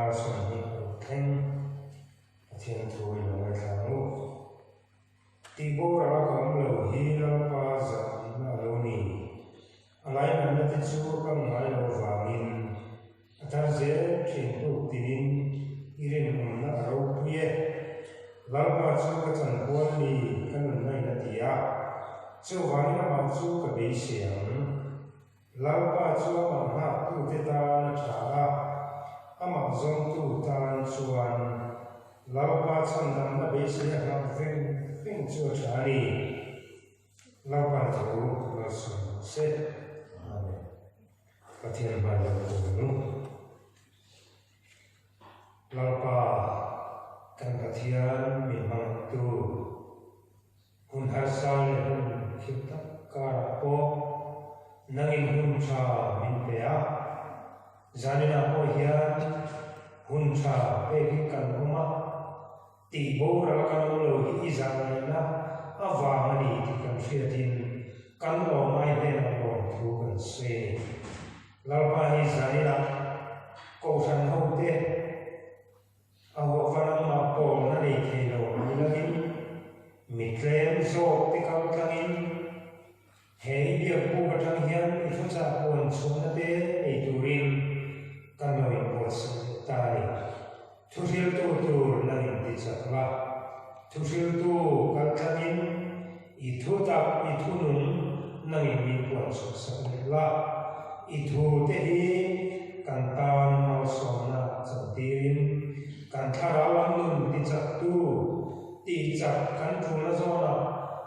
ta xuân đi thanh thiên thôi là ngày tháng ngủ ti bố ra cầm lâu hi lâu pa giận là lâu nì alai nằm đất chú cầm ngài lâu vàng ta dễ chuyển tục tin irin na rau puye lâu pa chú cái chân quân đi cái lần này là tiệt chú vàng na mà chú cái bể xiang lâu pa chú mà hát tu thế ta trả ama zong tu tan chuan lâu pa chân nằm na bể xiang làm phim chú trả đi lâu pa chú là xuân xét cái thiên bài là cổ nụ lâu pa kan cái thiên mi mang tu hun har sang hun khiết tất cả po nangin hun cha min pea zanina po hian hun cha pe ki kan uma ti bo ra kan lo hi izang na awa ni ti kan fiatin kan lo mai den lo thu kan se lâu pa hi zanina ko san ho te awo vanang ma po na ni ke lo ni lagin mitlem zo te kal tlangin hei bia pu ka tang hian I thu cha pon chuna te ei turin kan lo in po ta ni thu sil tu na in ti chatla thu sil tu kal tlangin I thu tak I thu nun na in mi pon so sa la I thu te hi kan tan ma so na chatirin kan thara lam nun ti chat tu ti chat kan thuna zona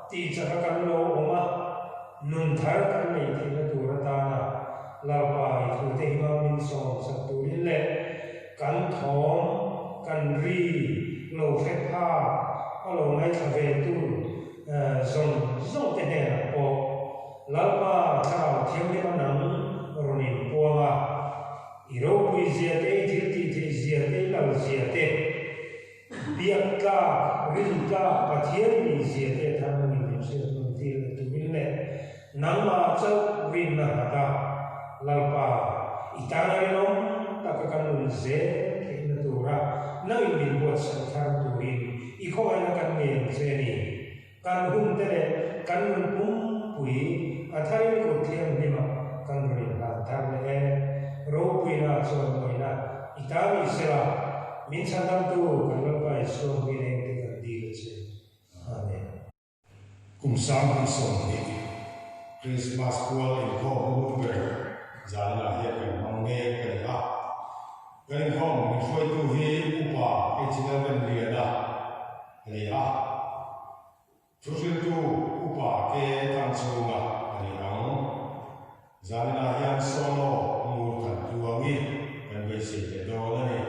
ti chat kan lo oma nun thar kan nei thina tura ta na la pa I thu te ma min so sa tu le kan thom kan ri lo phe pha alo ngai tha ve tu zong te ne na po la pa chao thiam ni ma nang ronin po ma I ro pui zia te thil ti thil zia te lau zia te biak ka rin ka pathian ni zia te tham ni ni se tu ti tu min le nang ma chau rin na ta lalpa itana ri nom ta ka kan nun ze ke na tu ra na in min bo san thar tu rin I ko ai na kan ne se ni kan hum te le kan nun pum pui athai ko thiam ni ma kan rin la thar le ro pui na so noi na itami sela min sanam tu kan lo pai so mi ne te kan di le che amen kum sam han so ni Christmas kual in ko mu ber zan la he kan mong ne kan a kan ko mi khoi tu hi upa e china kan ri da ri a chu sin tu upa ke tan chu nga ri ang zan la hian so no mu kan tu angi kan be se te do na ni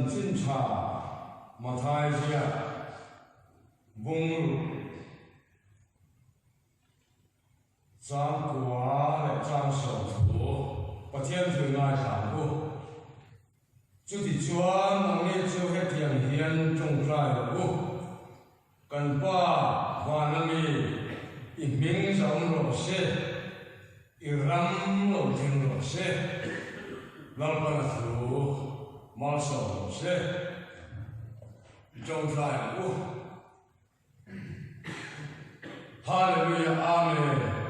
chin cha ma thai zia bung Giang quả lại trang sở thủ và thiên thử ngài giảng cô chú thị chúa nông nghiệp chiêu hết tiền hiến trồng trai ở cô cần ba và nâng y in miếng giống lộ xe y rắm lộ thiên lộ xe lần bà thủ mal sở lộ xe trồng trai ở cô Hallelujah Amen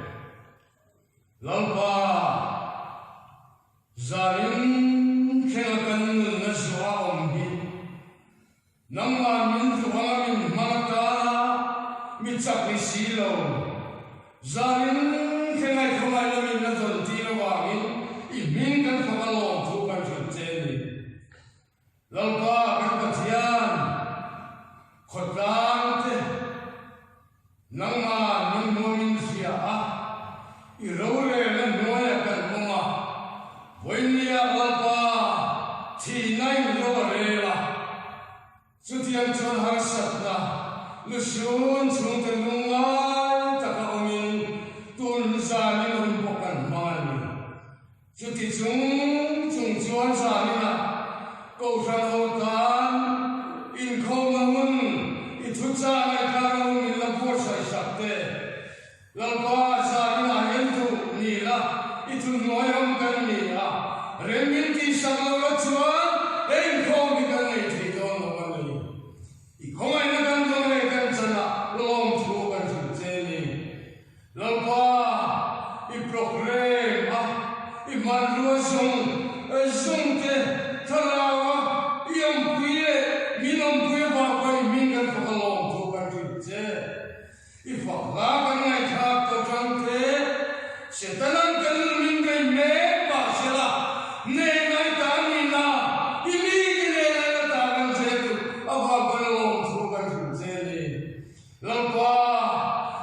Lalpa Zarin Kelakan Naswa Ombi Nangma Min Tuwa Min Manaka Mitsak Silo Zarin Kelai Kamala Min Nazon Tirawa Min Imin Kan Kamalong Tukan Chuteni Lalpa Karpatian Khotante Nangma Min Momin Siya Irole na noya kan muma Wenya lapa Tinay lorela Sutiang chon harsatna Lusyun chung tenungan Takaomin Tun zanin humpokan mani Suti chung chuan zanina Kousan hotan Inko mahun Itutsa na karang Nilapur sa isakte Lalpa zanina itu noyong kan niya reminti samalo chuan en ko mi kan nei thi do no kan ni I khomai na kan do nei kan chana lom thu kan chu che ni lalpa I program I man lo song te thalawa yam pie minom pie ba ko min kan ko lom thu kan chu che I fa la kan nei tha ko chang te Setanan kan mingai me pasela ne ngai tanina imigi ne na tagan setu aba balong sugan seni lampa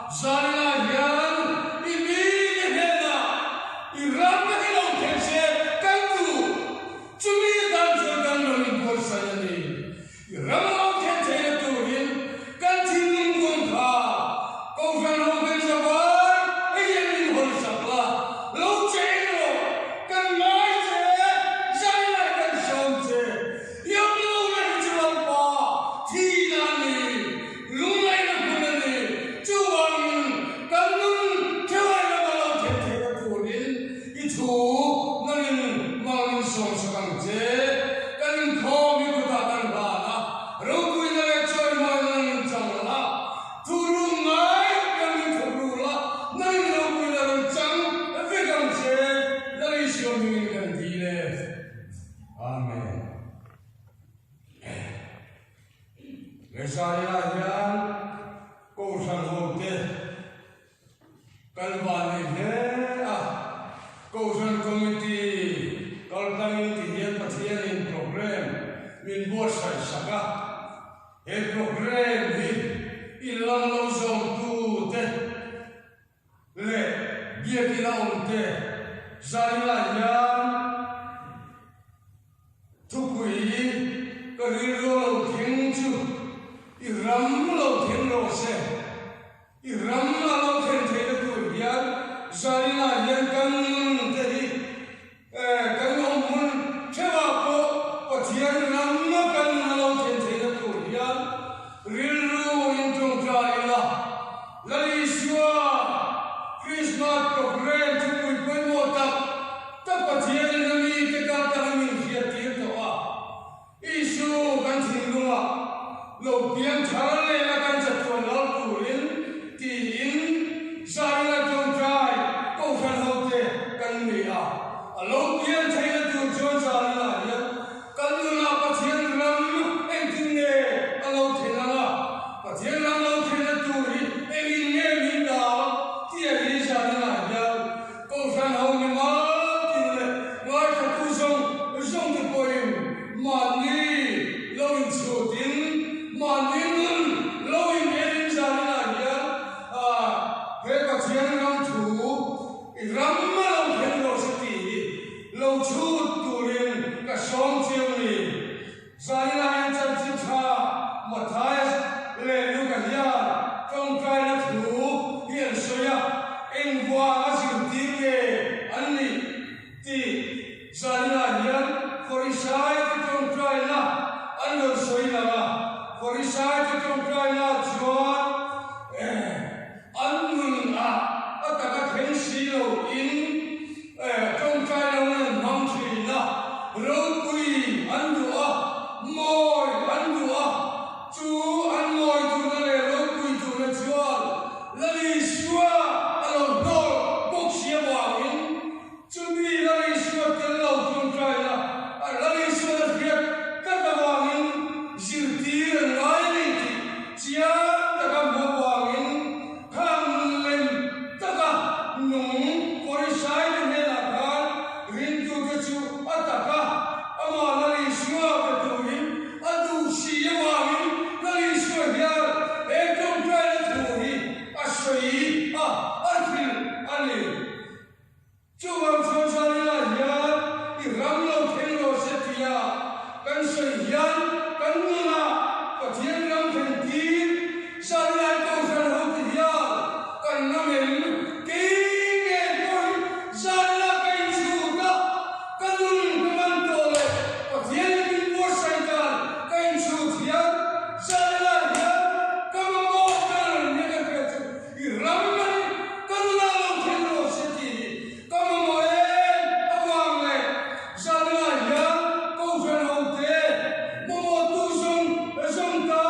zarina yan imigi hena iram ke lo kese kantu chumi dan jogan lo ni borsa yani iram lo kese tu rin kan tinung gon kha ko gan ho ben sabar Zai chú ăn ngồi tu na lệ lối cùi tu na chuan là đi xua alo đo bốc xia hoàng in chú đi là đi xua tên lâu tuần trai là đi xua là thiệt các hoàng in dìu tí là nói đi chia tất cả bộ hoàng in khang lên tất cả nung có đi sai nên là gan rin tu cái chú tất cả ama là đi xua cái tu in adu xia hoàng in là đi xua hiền em trong trai là tu in asoi anfil ani chú hoàng xuân xuân là hiền thì ram lâu thiên lâu sẽ tia kan soi hiền kan nguna có thiên ram thiên tin sa lại câu san hậu thì hiền kan nam em kinh nghe tôi sa là cái chú đó kan nun kan man to le có thiên kinh vô sai kan cái chú hiền sa là hiền kan mo kan nghe cái chú thì ram này kan na lâu thiên lâu sẽ tia kan mo em awang le sa là hiền câu san hậu thế mo tu sung ta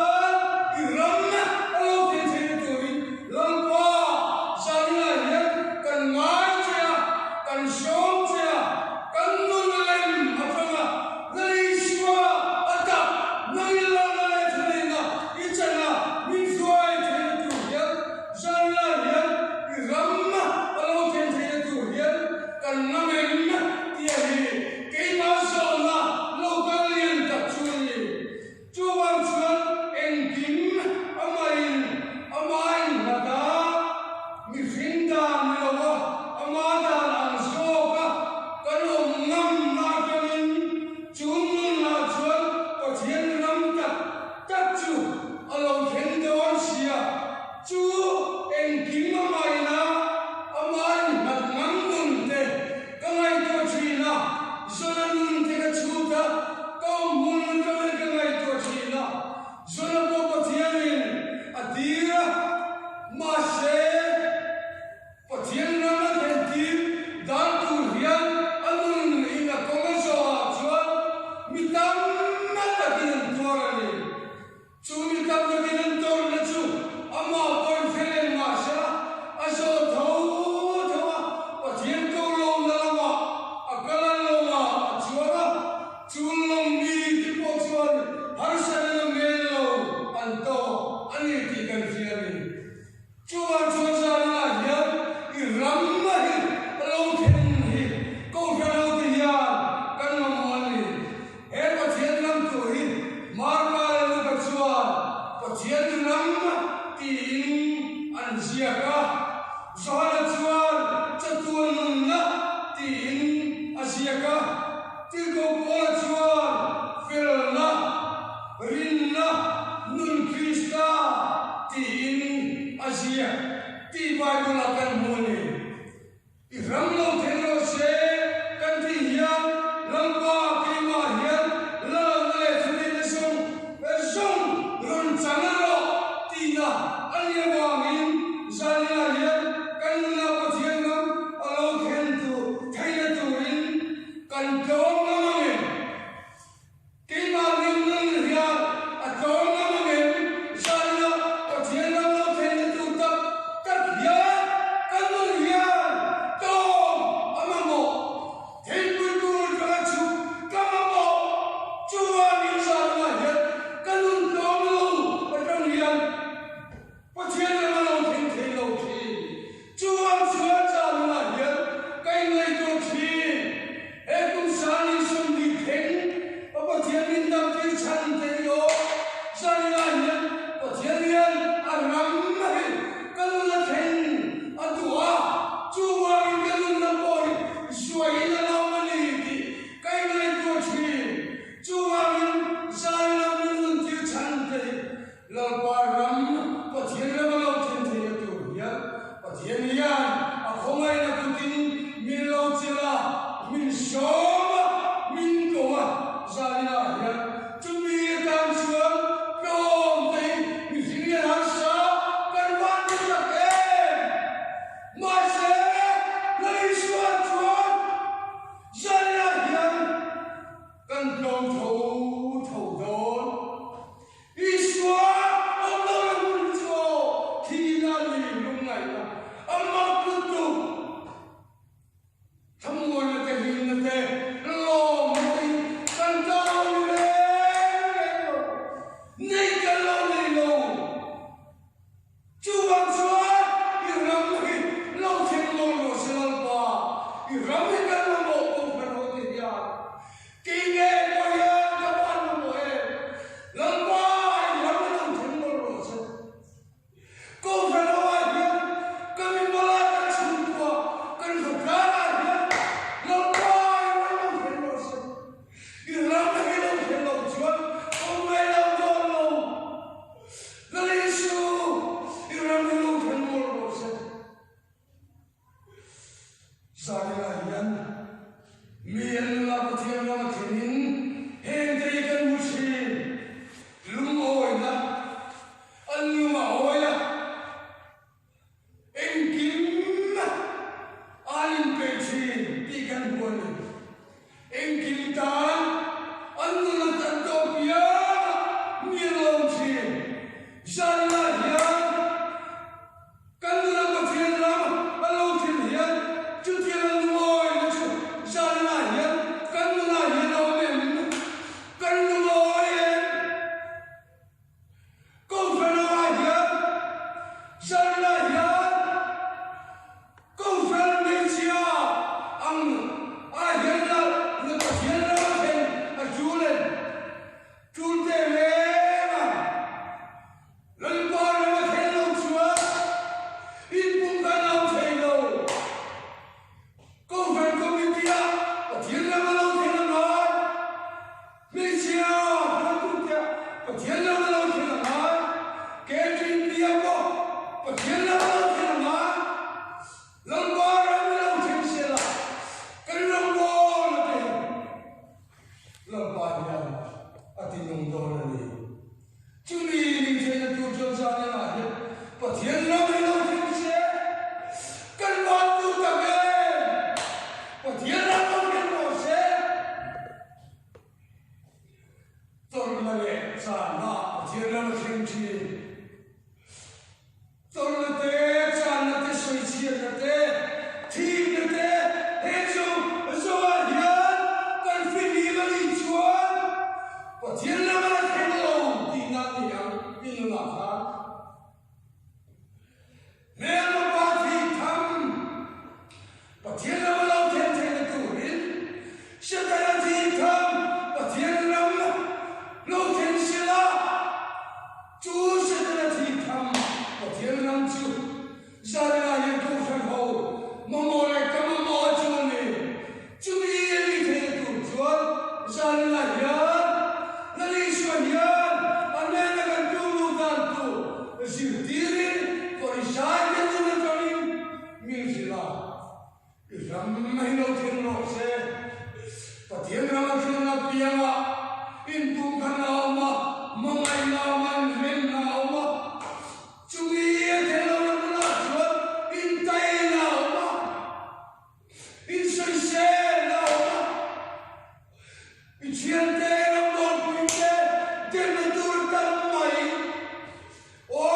thì ram na lâu thiên thiên tôi lang qua sa là hiền kan ngai chia kan som chia kan nun lên afanga nai shwa ata nai la la thlina ichana min suai thiên tu hiền sa là hiền thì ram na lâu thiên thiên tu hiền kan nam em tia hi cái ma so na lâu kan liên tập chui chú văn xuân em kim amain là ta mi phim ta mi lo ama ta lang so ka kan om ngam na kamin chun na chuan có thiên nam tak chu alo khen don sia chú em kim amain là ngam nun te ka ngai to chi na zona nun te ka chu ta ka mun ka ngai to chi na zona ko thiên adira ma se pathian rama thenti dan tu hian anun ina konga so chuan mitam na takin torani chu mitam takin tor na chu ama por felen ma sa aso tho pathian ko lo na lama akala lo ma chuana chun long mi ti po chuan har sa na melo anto ani ti kan fiamin chuan chuan sa na hian i ram ma hi lo then hi ko fa lo ti hian kan ma mani he pathian ram tu hi mar ma lo ka chuan pathian ram ti in an zia ka zona chuan chatuan nun na ti in azia ka ti ko pola chuan fel na rin na nun krista ti in azia ti bible la kan moni i ram lo then lo se kan ti hian lam pa ki ma hian la le thuni le song ron chang lo ti na alia wa min zalia hian kan na pathian ram alo khen tu thaina tu in kan dom na mangen ki ma nim nun hian a dom na mangen zalia pathian ram lo khen tu tak hian kan nun hian dom amamo cha na thiên lâm thiên chi tôi là thế cha là thế suy chiết là thế thì là thế hết rồi rồi hiền cần phi đi là đi chuan và thiên lâm là thiên lâu thì na thì ăn đi là khác nên là ba thì thầm và thiên lâm là thiên thiên là tu rin sẽ tại là thì thầm và thiên lâm lâu thiên sẽ là chú sẽ tại là thì thầm và thiên lâm chú gia đình là những câu phần hậu mà mô lại cả mà mô chú này chú ý đi thế tụ chuan gia đình là hiền là đi xuân hiền anh em là gần tu lưu đàn tu dịu tín có đi sai cái tu là cho đi mình chỉ là cái rắm mấy lâu thiên lộ xe và thiên lâm là thiên là bia mà in tu khăn nào mà mong ai nào mà lên nào mà chú ý thế nào là chuan in tay nào mà in soi xe nào mà in chuyên tế nào một mình tế tên là tôi tâm mày ô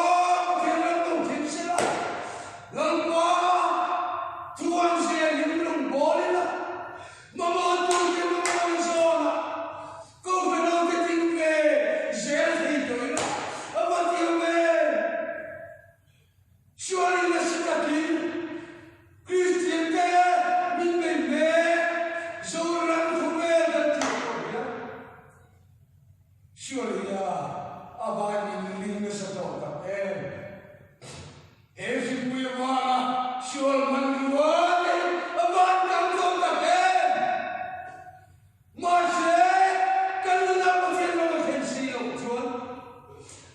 thiên lâm đồng thiên sẽ là lần qua thu ăn xe những đồng bó lên là mà tôi thiên lâm đồng gió là câu phải đâu cái tình về dễ thì tôi là ở bên tiêu về cho nên là sự đặc biệt Christian thế mình về dẫu rằng không về gần thì không biết cho nên là bài mình linh mới sẽ đọc tập em sẽ vui hoa cho mình vui bài cảm thông tập em mà sẽ cần là một thiên là một thiên sĩ lộc chuan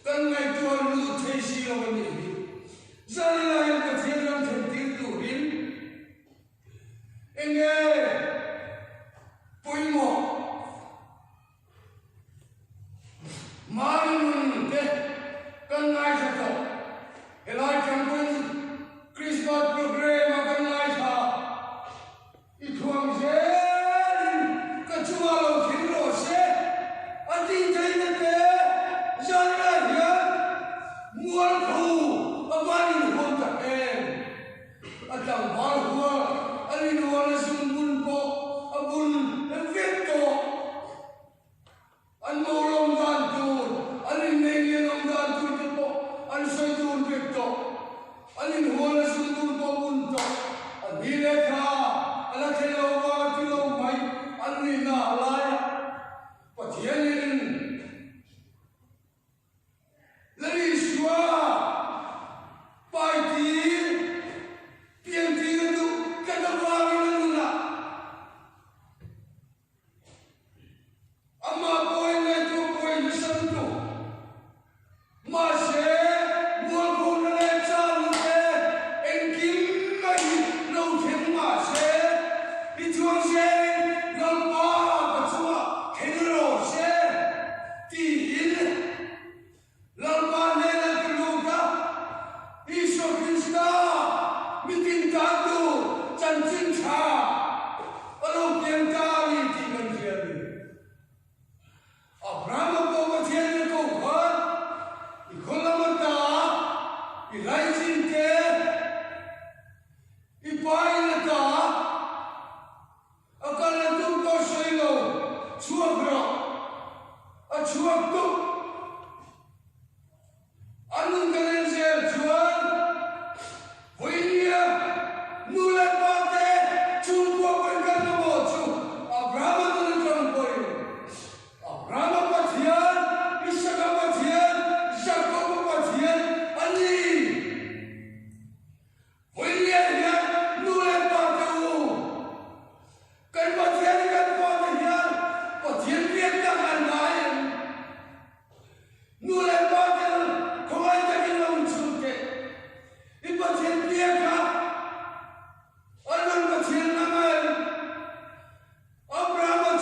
cần ngày chuan lưu thế sĩ là một niệm gia đình là những cái thiên lâm thiên tiên đủ đến anh nghe vui mộ mà mình thế cần ngày sẽ đọc cái lại trong quên Christmas program mà cần ngày thà ít thuồng dễ cái chúa lâu thiên lộ sẽ anh tin thấy như thế gia đình là hiền muôn thù ở ban in hôn tập em ở trong hoa hùa anh in hôn là dùng bùn bộ ở bùn viết tổ anh mô lông đàn tù anh in nê nghiên lông đàn tù viết bộ anh xoay tù viết tổ anh in hôn là dùng bùn bộ bùn tổ anh đi lê khá anh là thế lâu hoa thì lâu mấy anh đi nà lại và thiên nhiên lấy đi xóa bài tí tiền tí cái tụ cái tập hoa cái lần là amma bôi này tụ bôi như sân tụ mà sẽ mua cô nó lên cha như thế anh kiếm cái lâu thiên mà sẽ đi chuông xe lần ba và chúa thế rồi sẽ tiền lần ba này là cái lâu đó Isu Krista bikin tato cancing cha kalau kian kali tinggal jadi Abraham ko mathian ko khan ikolamata ilai jinte ipai lata akala tum ko soilo chuabro a chuabto anung kalen se chuan William nulat bate chungpo kan mo chu Abraham nun kan boy Abraham pathian Isaka pathian Jacob pathian ani William ya nulat bate u kan pathian viet ka kan nai nulat bate khoi ta kin long chu ke Ipathian pieka, anong pathian naman, Abraham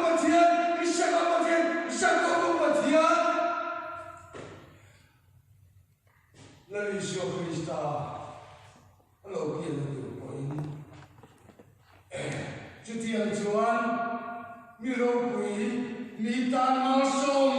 pathian, Isaka pathian, Jacob pathian. Lalisyo Krista, ano kiyan na ito po ini? Jutiang Juan, Mirokui, Mitan Malson,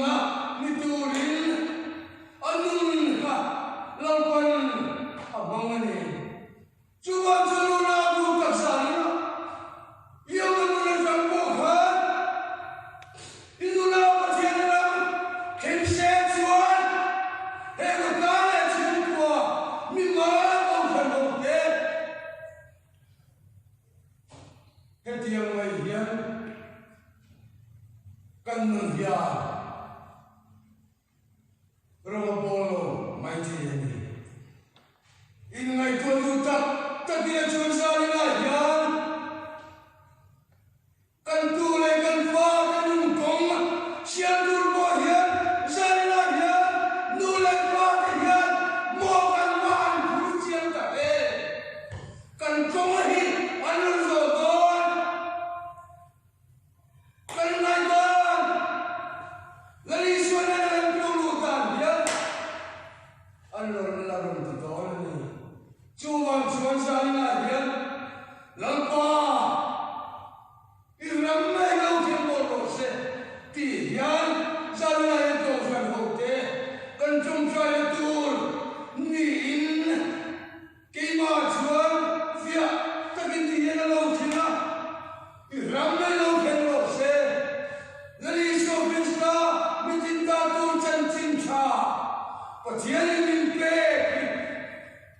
pathian in pe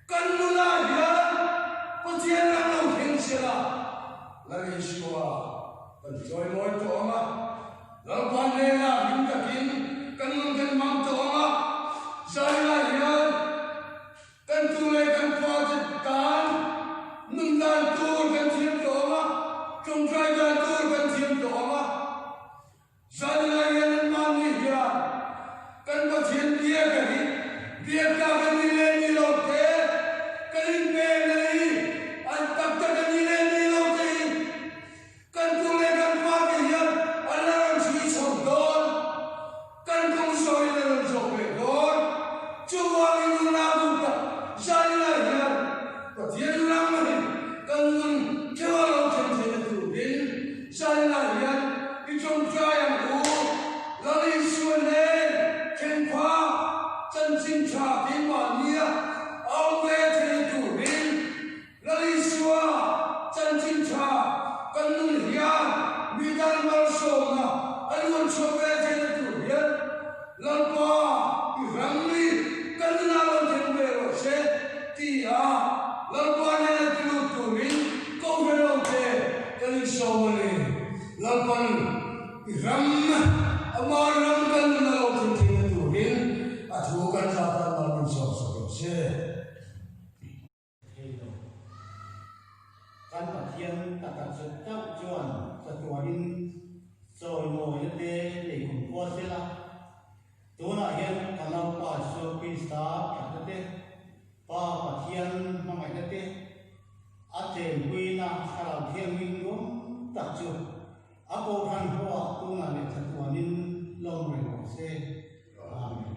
kan nula ya pathian lang lo theng sela la Yeshua kan joy moi to ma la pan le la hin ta kin kan nun kan mang to ma sai la ya kan tu le kan pa kan nun dan tu kan thiam to ma trong trai dan tu kan thiam to ma sai la ya man ni ya kan pathian dia kan dia ka kan ni le ni lo te kan pe nei an tak ta kan ni le ni lo te kan tu le kan pa ke ya alam si so don kan kong so le lo so pe don chu wa ni na bu ta sai la ya pathian lang ni kan nun che wa lo chen che tu din sai la ya i trong trai ang u la li su ne chen pa chân chính cha tin mà nia ông về thế chủ đến là lý xua chân chính cha cần nun hiền mi tan mal sôm na anh muốn cho về thế chủ đến lần qua thì răng mi cần na lần thêm về rồi sẽ ti à lần qua này là chủ đến câu về lâu thế cái lý sôm này lần qua thì răng mà răng cần na lâu thêm thế chủ đến Aku kan sahabat malam sosok se. Kan pathian takat setak cuan satuanin soi mo yete le kum po sela. Tuna hian kalau pa so pista katate pa pathian mangai tate ate buina kalau thiam ming rum tak chu. Apo han ho tuna le satuanin long re se. Amen.